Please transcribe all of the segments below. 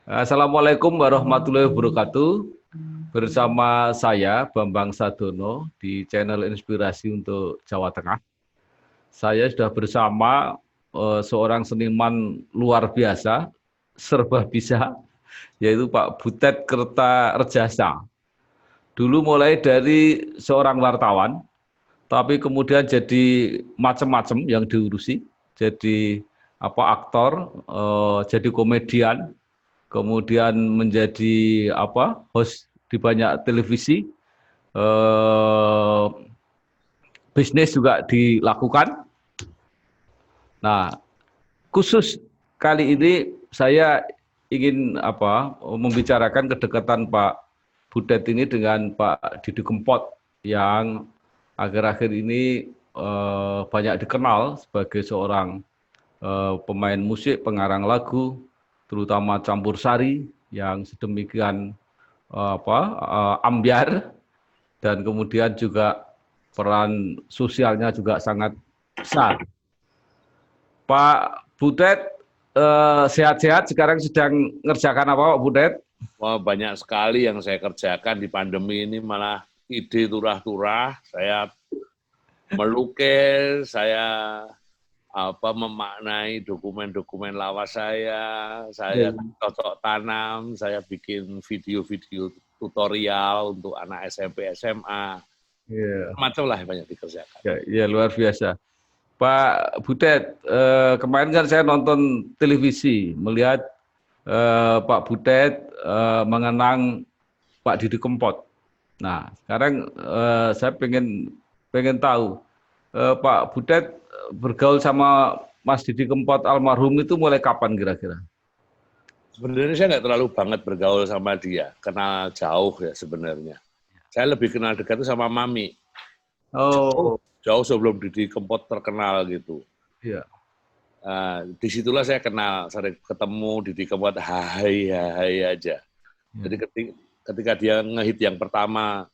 Assalamualaikum warahmatullahi wabarakatuh. Bersama saya Bambang Sadono di channel Inspirasi untuk Jawa Tengah. Saya sudah bersama seorang seniman luar biasa, serba bisa, yaitu Pak Butet Kertarejasa. Dulu mulai dari seorang wartawan, tapi kemudian jadi macam-macam yang diurusi. Jadi aktor, jadi komedian, kemudian menjadi host di banyak televisi, eh, bisnis juga dilakukan. Nah, khusus kali ini saya ingin membicarakan kedekatan Pak Butet ini dengan Pak Didi Kempot yang akhir-akhir ini banyak dikenal sebagai seorang pemain musik, pengarang lagu, terutama campur sari yang sedemikian ambyar, dan kemudian juga peran sosialnya juga sangat besar. Pak Butet, sehat-sehat, sekarang sedang ngerjakan apa Pak Butet? Wah, banyak sekali yang saya kerjakan di pandemi ini, malah ide turah-turah. Saya melukis, saya memaknai dokumen-dokumen lawas saya cocok tanam, saya bikin video-video tutorial untuk anak SMP, SMA. Macam lah banyak dikerjakan. Ya, luar biasa. Pak Butet, kemarin kan saya nonton televisi, melihat Pak Butet mengenang Pak Didi Kempot. Nah, sekarang saya pengen tahu, Pak Butet bergaul sama Mas Didi Kempot almarhum itu mulai kapan kira-kira? Sebenarnya saya nggak terlalu banget bergaul sama dia, kenal jauh ya sebenarnya. Saya lebih kenal dekat itu sama Mami. Jauh sebelum Didi Kempot terkenal gitu. Iya. Disitulah saya kenal, sering ketemu Didi Kempot, hai aja. Jadi ketika dia ngehit yang pertama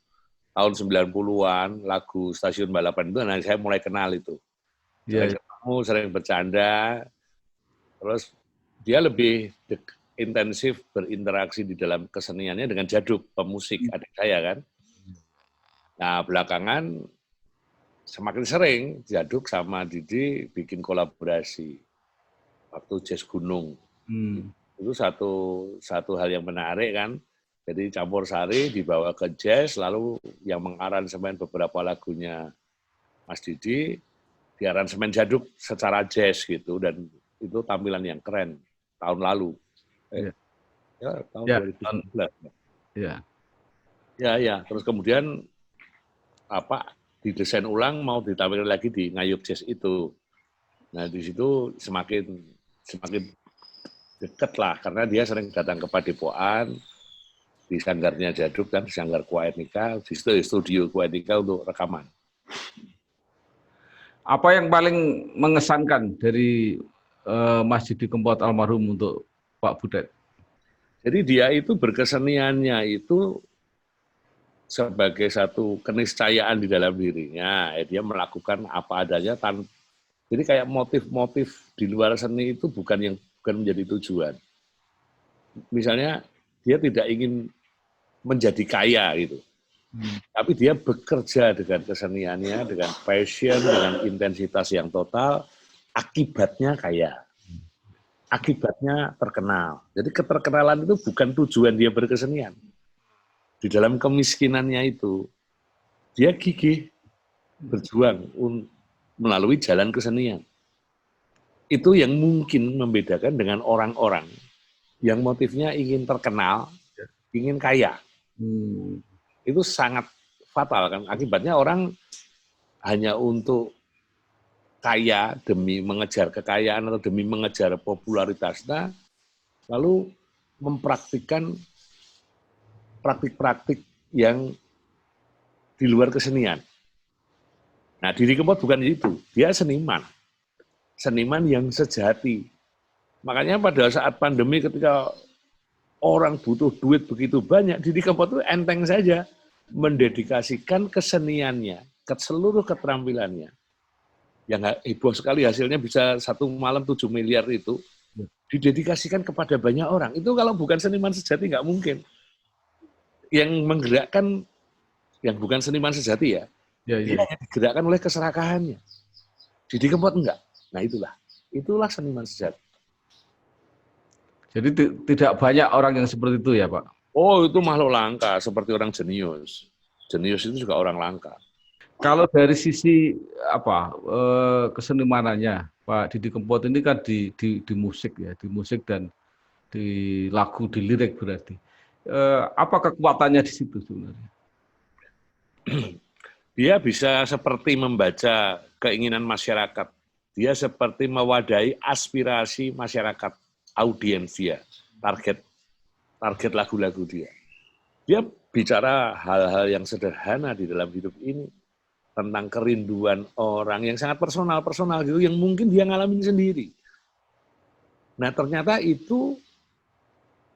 tahun 90-an, lagu Stasiun Balapan itu, nah saya mulai kenal itu. Sering ketemu, sering bercanda, terus dia lebih intensif berinteraksi di dalam keseniannya dengan Djaduk, pemusik adik saya kan. Nah belakangan semakin sering Djaduk sama Didi bikin kolaborasi waktu Jazz Gunung. Itu satu hal yang menarik kan. Jadi campur sari dibawa ke jazz, lalu yang mengaransemen beberapa lagunya Mas Didi, diaransemen Djaduk secara jazz gitu, dan itu tampilan yang keren tahun lalu. Tahun 2019. Ya. Terus kemudian didesain ulang mau ditampilkan lagi di Ngayuk Jazz itu. Nah di situ semakin dekat lah, karena dia sering datang ke Padepokan, di sanggarnya Djaduk kan, di sanggar Quaenica, di situ studio Quaenica untuk rekaman. Apa yang paling mengesankan dari Mas Didi Kempot almarhum untuk Pak Butet? Jadi dia itu berkeseniannya itu sebagai satu keniscayaan di dalam dirinya. Dia melakukan apa adanya. Jadi kayak motif-motif di luar seni itu bukan menjadi tujuan. Misalnya dia tidak ingin menjadi kaya gitu. Tapi dia bekerja dengan keseniannya, dengan passion, dengan intensitas yang total, akibatnya kaya. Akibatnya terkenal. Jadi keterkenalan itu bukan tujuan dia berkesenian. Di dalam kemiskinannya itu, dia gigih berjuang melalui jalan kesenian. Itu yang mungkin membedakan dengan orang-orang yang motifnya ingin terkenal, ingin kaya. Itu sangat fatal kan. Akibatnya orang hanya untuk kaya demi mengejar kekayaan atau demi mengejar popularitasnya, lalu mempraktikkan praktik-praktik yang di luar kesenian. Nah, Didi Kempot bukan itu. Dia seniman. Seniman yang sejati. Makanya pada saat pandemi ketika orang butuh duit begitu banyak, Didi Kempot itu enteng saja mendedikasikan keseniannya ke seluruh keterampilannya. Yang heboh sekali hasilnya bisa 1 malam 7 miliar itu. didedikasikan kepada banyak orang. Itu kalau bukan seniman sejati nggak mungkin. Yang menggerakkan, yang bukan seniman sejati ya, Ya, dia ya. yang digerakkan oleh keserakahannya. Didi Kempot enggak. Nah itulah seniman sejati. Jadi tidak banyak orang yang seperti itu ya, Pak. Oh, itu makhluk langka, seperti orang jenius. Jenius itu juga orang langka. Kalau dari sisi apa kesenimanannya, Pak Didi Kempot ini kan di musik ya, di musik dan di lagu, di lirik berarti. Apa kekuatannya di situ sebenarnya? Dia bisa seperti membaca keinginan masyarakat. Dia seperti mewadahi aspirasi masyarakat, audiens dia, target lagu-lagu dia. Dia bicara hal-hal yang sederhana di dalam hidup ini, tentang kerinduan orang yang sangat personal gitu, yang mungkin dia ngalamin sendiri. Nah ternyata itu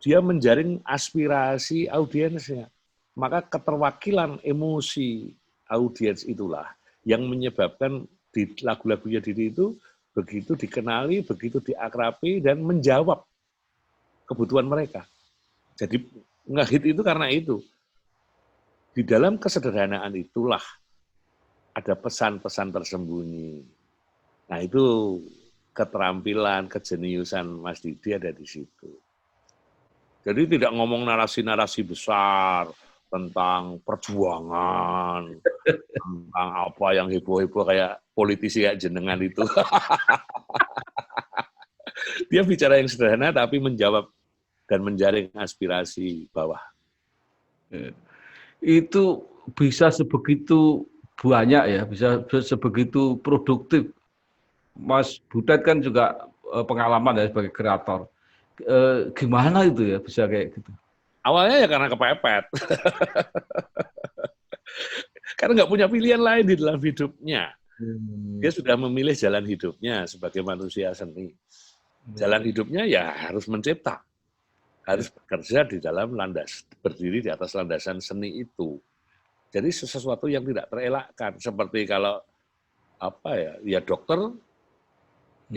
dia menjaring aspirasi audiensnya. Maka keterwakilan emosi audiens itulah yang menyebabkan di lagu-lagunya Didi itu begitu dikenali, begitu diakrabi, dan menjawab kebutuhan mereka. Jadi ngehit itu karena itu. Di dalam kesederhanaan itulah ada pesan-pesan tersembunyi. Nah itu keterampilan, kejeniusan Mas Didi ada di situ. Jadi tidak ngomong narasi-narasi besar tentang perjuangan, tentang apa yang heboh-heboh kayak politisi kayak jenengan itu. Dia bicara yang sederhana tapi menjawab dan menjaring aspirasi bawah. Itu bisa sebegitu banyak ya, bisa sebegitu produktif. Mas Butet kan juga pengalaman ya sebagai kreator. Gimana itu ya bisa kayak gitu? Awalnya ya karena kepepet. Karena nggak punya pilihan lain di dalam hidupnya. Dia sudah memilih jalan hidupnya sebagai manusia seni. Jalan hidupnya ya harus mencipta. Harus bekerja di dalam berdiri di atas landasan seni itu. Jadi sesuatu yang tidak terelakkan. Seperti kalau ya dokter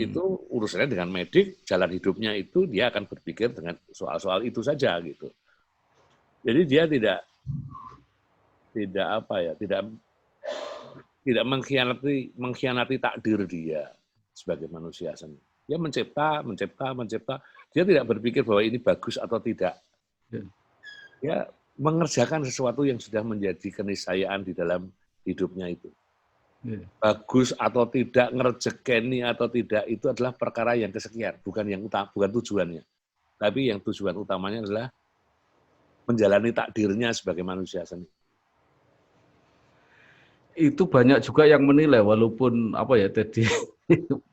itu urusannya dengan medik, jalan hidupnya itu dia akan berpikir dengan soal-soal itu saja gitu. Jadi dia tidak mengkhianati takdir dia sebagai manusia seni. Dia mencipta. Dia tidak berpikir bahwa ini bagus atau tidak. Dia mengerjakan sesuatu yang sudah menjadi keniscayaan di dalam hidupnya itu. Bagus atau tidak, ngerejekeni atau tidak, itu adalah perkara yang kesekian, bukan tujuannya. Tapi yang tujuan utamanya adalah menjalani takdirnya sebagai manusia seni. Itu banyak juga yang menilai, walaupun tadi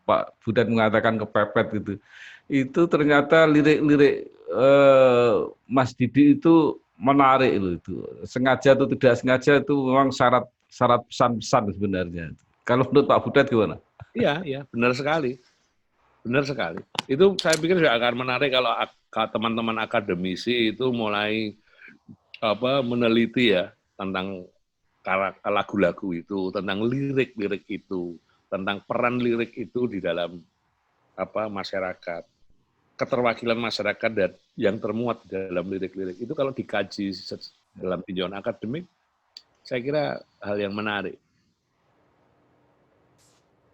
Pak Butet mengatakan kepepet gitu. Itu ternyata lirik-lirik Mas Didi itu menarik loh itu. Sengaja atau tidak sengaja itu memang syarat pesan-pesan sebenarnya. Kalau menurut Pak Butet gimana? Iya, benar sekali. Benar sekali. Itu saya pikir juga akan menarik kalau teman-teman akademisi itu mulai meneliti ya tentang lagu-lagu itu, tentang lirik-lirik itu, tentang peran lirik itu di dalam masyarakat, keterwakilan masyarakat dan yang termuat dalam lirik-lirik itu kalau dikaji dalam tinjauan akademik, saya kira hal yang menarik.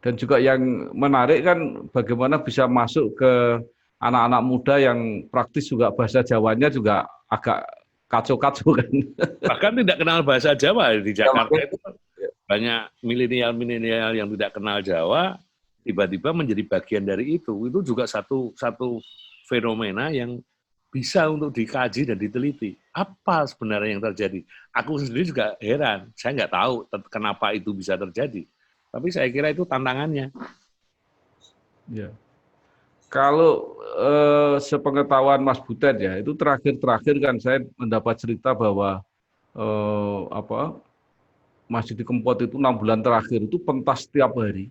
Dan juga yang menarik kan bagaimana bisa masuk ke anak-anak muda yang praktis juga bahasa Jawanya juga agak kacau-kacau kan. Bahkan tidak kenal bahasa Jawa di Jakarta itu banyak milenial yang tidak kenal Jawa tiba-tiba menjadi bagian dari itu. Itu juga satu fenomena yang bisa untuk dikaji dan diteliti. Apa sebenarnya yang terjadi? Aku sendiri juga heran. Saya nggak tahu kenapa itu bisa terjadi. Tapi saya kira itu tantangannya. Ya. Kalau sepengetahuan Mas Butet ya, itu terakhir kan saya mendapat cerita bahwa Mas Didi Kempot itu 6 bulan terakhir itu pentas setiap hari.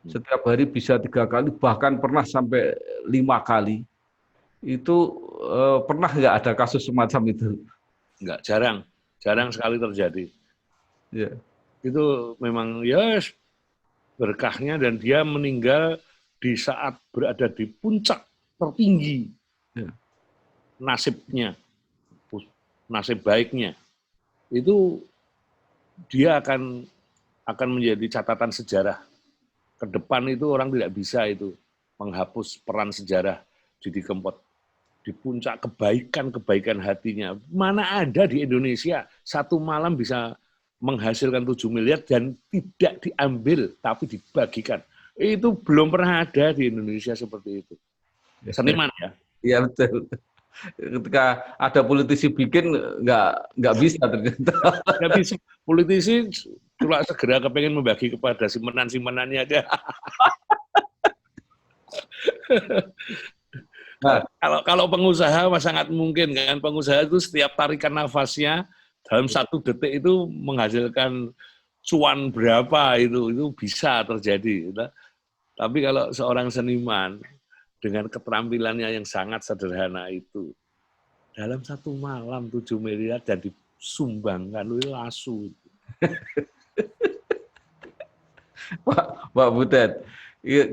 Setiap hari bisa 3 kali, bahkan pernah sampai 5 kali. Itu pernah nggak ada kasus semacam itu? Enggak, jarang sekali terjadi. Ya. Itu memang berkahnya dan dia meninggal di saat berada di puncak tertinggi Ya. nasibnya, nasib baiknya, itu dia akan menjadi catatan sejarah. Ke depan itu orang tidak bisa itu menghapus peran sejarah Didi Kempot di puncak kebaikan hatinya. Mana ada di Indonesia satu malam bisa menghasilkan 7 miliar dan tidak diambil tapi dibagikan. Itu belum pernah ada di Indonesia seperti itu. Seniman ya. Iya betul. Ketika ada politisi bikin nggak bisa ternyata. Nggak bisa. Politisi cuma segera kepengen membagi kepada simpanan-simpanannya aja. Nah, Kalau pengusaha sangat mungkin kan, pengusaha itu setiap tarikan nafasnya dalam 1 detik itu menghasilkan cuan berapa, itu bisa terjadi. Tapi kalau seorang seniman dengan keterampilannya yang sangat sederhana itu dalam 1 malam 7 miliar dan disumbangkan, itu lasu. Pak Butet,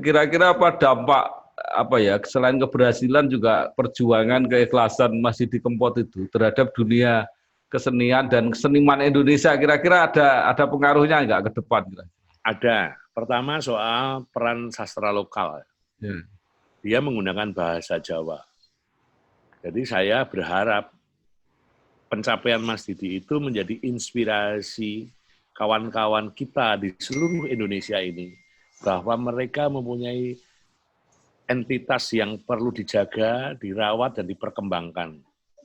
kira-kira apa dampak apa ya selain keberhasilan juga perjuangan keikhlasan Mas Didi Kempot itu terhadap dunia kesenian dan seniman Indonesia kira-kira ada pengaruhnya nggak ke depan? Ada. Pertama soal peran sastra lokal. Ya. Dia menggunakan bahasa Jawa. Jadi saya berharap pencapaian Mas Didi itu menjadi inspirasi kawan-kawan kita di seluruh Indonesia ini, bahwa mereka mempunyai entitas yang perlu dijaga, dirawat, dan diperkembangkan.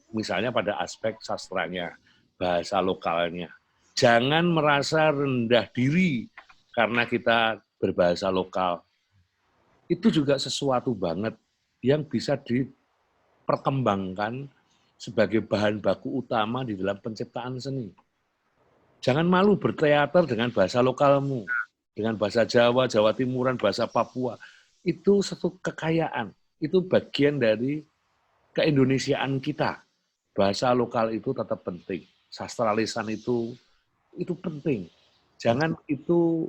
Misalnya pada aspek sastranya, bahasa lokalnya. Jangan merasa rendah diri karena kita berbahasa lokal. Itu juga sesuatu banget yang bisa diperkembangkan sebagai bahan baku utama di dalam penciptaan seni. Jangan malu berteater dengan bahasa lokalmu, dengan bahasa Jawa, Jawa Timuran, bahasa Papua. Itu satu kekayaan, itu bagian dari keindonesiaan kita. Bahasa lokal itu tetap penting, sastra lisan itu penting. Jangan itu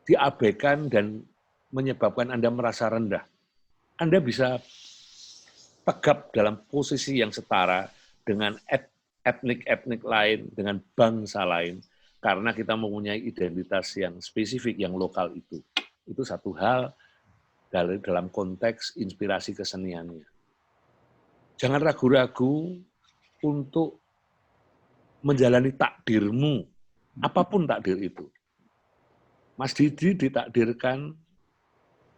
diabaikan dan menyebabkan Anda merasa rendah. Anda bisa tegap dalam posisi yang setara dengan etnik-etnik lain, dengan bangsa lain, karena kita mempunyai identitas yang spesifik, yang lokal itu. Itu satu hal dalam konteks inspirasi keseniannya. Jangan ragu-ragu untuk menjalani takdirmu, apapun takdir itu. Mas Didi ditakdirkan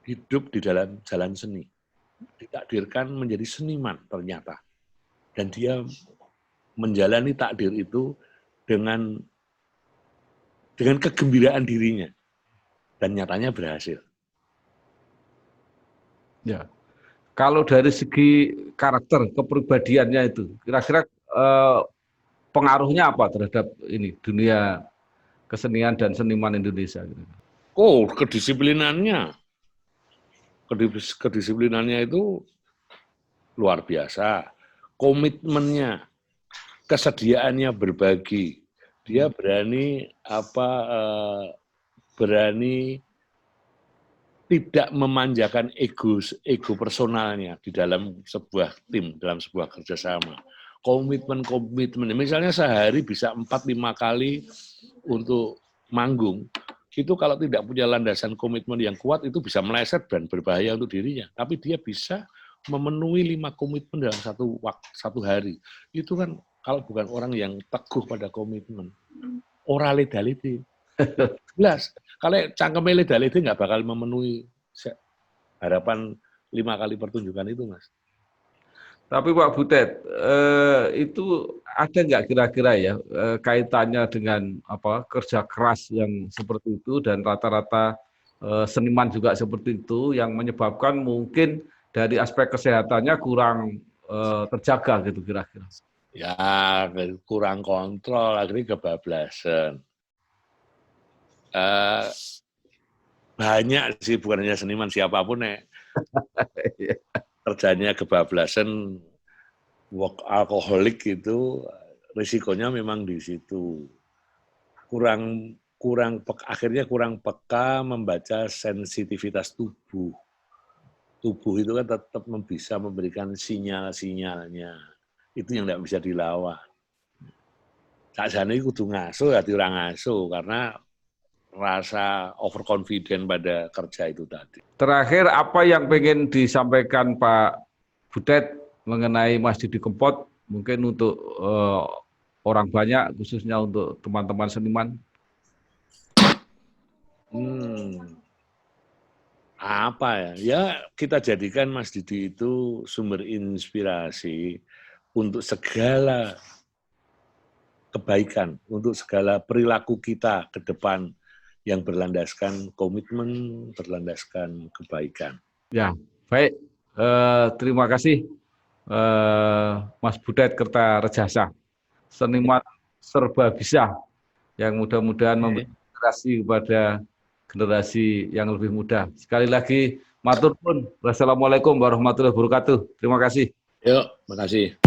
hidup di dalam jalan seni. Ditakdirkan menjadi seniman ternyata. Dan dia menjalani takdir itu dengan kegembiraan dirinya. Dan nyatanya berhasil. Ya. Kalau dari segi karakter kepribadiannya itu, kira-kira pengaruhnya apa terhadap ini dunia kesenian dan seniman Indonesia? Oh, kedisiplinannya itu luar biasa. Komitmennya, kesediaannya berbagi. Dia berani tidak memanjakan ego personalnya di dalam sebuah tim, dalam sebuah kerjasama. Komitmen. Misalnya sehari bisa 4-5 kali untuk manggung. Itu kalau tidak punya landasan komitmen yang kuat, itu bisa meleset dan berbahaya untuk dirinya. Tapi dia bisa memenuhi 5 komitmen dalam satu hari. Itu kan kalau bukan orang yang teguh pada komitmen. Oralidality. Jelas. Kalau cangkeme leda-leda nggak bakal memenuhi harapan 5 kali pertunjukan itu, Mas. Tapi Pak Butet, itu ada nggak kira-kira ya kaitannya dengan kerja keras yang seperti itu dan rata-rata seniman juga seperti itu yang menyebabkan mungkin dari aspek kesehatannya kurang terjaga gitu kira-kira? Ya, kurang kontrol, akhirnya kebablasan. Banyak sih, bukan hanya seniman, siapapun kerjanya kebablasan, workaholic itu risikonya memang di situ. Akhirnya kurang peka membaca sensitivitas tubuh. tubuh itu kan tetap bisa memberikan sinyal-sinyalnya. Itu yang tidak bisa dilawan. Sakjane kudu ngaso ya ora ngaso karena rasa overconfident pada kerja itu tadi. Terakhir, apa yang pengen disampaikan Pak Butet mengenai Mas Didi Kempot, mungkin untuk orang banyak, khususnya untuk teman-teman seniman? Apa ya? Ya kita jadikan Mas Didi itu sumber inspirasi untuk segala kebaikan, untuk segala perilaku kita ke depan yang berlandaskan komitmen, berlandaskan kebaikan. Ya, baik. Terima kasih Mas Butet Kertarejasa, seniman serba bisa yang mudah-mudahan memberi inspirasi kepada generasi yang lebih muda. Sekali lagi, matur nuwun. Wassalamualaikum warahmatullahi wabarakatuh. Terima kasih. Yuk, makasih.